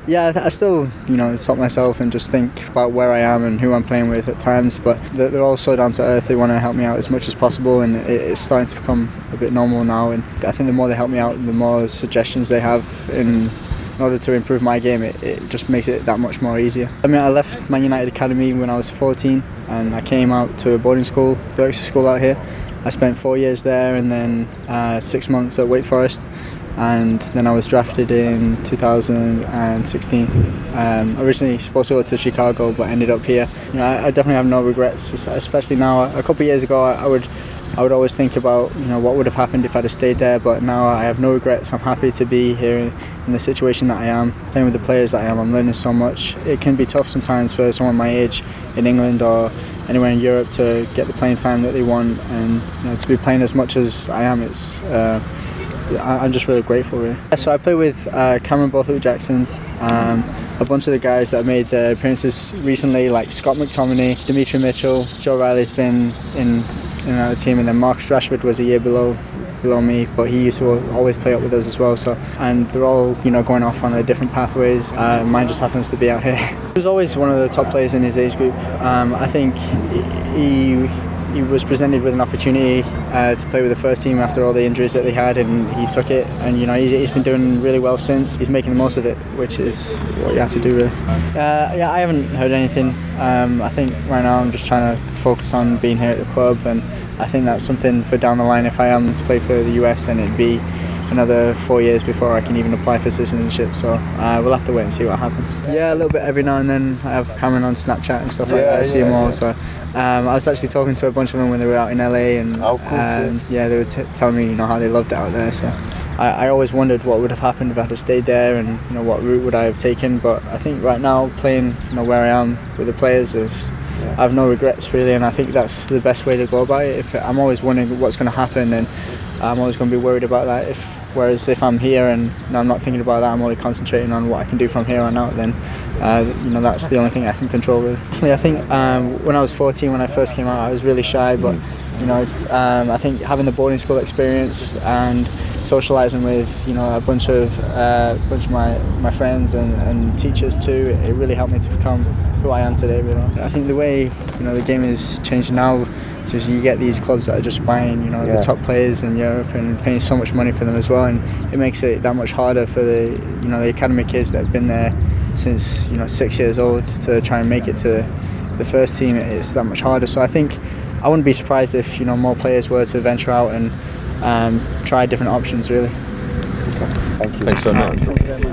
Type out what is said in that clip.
Yeah, I still, stop myself and just think about where I am and who I'm playing with at times, but they're all so down to earth. They want to help me out as much as possible, and it's starting to become a bit normal now, and I think the more they help me out, the more suggestions they have in order to improve my game. It just makes it that much more easier. I mean, I left Man United Academy when I was 14, and I came out to a boarding school, the extra school out here. I spent 4 years there, and then 6 months at Wake Forest. And then I was drafted in 2016. Originally supposed to go to Chicago, but ended up here. I definitely have no regrets, especially now. A couple of years ago, I would always think about what would have happened if I'd have stayed there. But now I have no regrets. I'm happy to be here in the situation that I am, playing with the players that I am. I'm learning so much. It can be tough sometimes for someone my age in England or anywhere in Europe to get the playing time that they want, and to be playing as much as I am. I'm just really grateful, really. So I play with Cameron Borthwick-Jackson, a bunch of the guys that have made their appearances recently, like Scott McTominay, Dimitri Mitchell, Joe Riley's been in another team, and then Marcus Rashford was a year below me, but he used to always play up with us as well. And they're all going off on their different pathways. Mine just happens to be out here. He was always one of the top players in his age group. I think he was presented with an opportunity to play with the first team after all the injuries that they had, and he took it, and he's been doing really well since. He's making the most of it, which is what you have to do, really. Yeah, I haven't heard anything. I think right now I'm just trying to focus on being here at the club, and I think that's something for down the line. If I am to play for the US, then it'd be another 4 years before I can even apply for citizenship, so we'll have to wait and see what happens. Yeah, a little bit every now and then. I have Cameron on Snapchat and stuff like that. I see them all. So I was actually talking to a bunch of them when they were out in LA, and yeah, they were telling me how they loved it out there. So I always wondered what would have happened if I had stayed there, and what route would I have taken. But I think right now, playing where I am with the players, I have no regrets, really, and I think that's the best way to go about it. I'm always wondering what's going to happen, and I'm always going to be worried about that. Whereas if I'm here and I'm not thinking about that, I'm only concentrating on what I can do from here on out, then that's the only thing I can control, really. I think when I was 14, when I first came out, I was really shy, but I think having the boarding school experience and socialising with a bunch of my friends and teachers too, it really helped me to become who I am today, really. I think the way the game is changing now, just you get these clubs that are just buying the top players in Europe and paying so much money for them as well, and it makes it that much harder for the academy kids that have been there since 6 years old to try and make it to the first team. It's that much harder. So I think I wouldn't be surprised if more players were to venture out and try different options, really. Okay. Thank you. Thanks so much.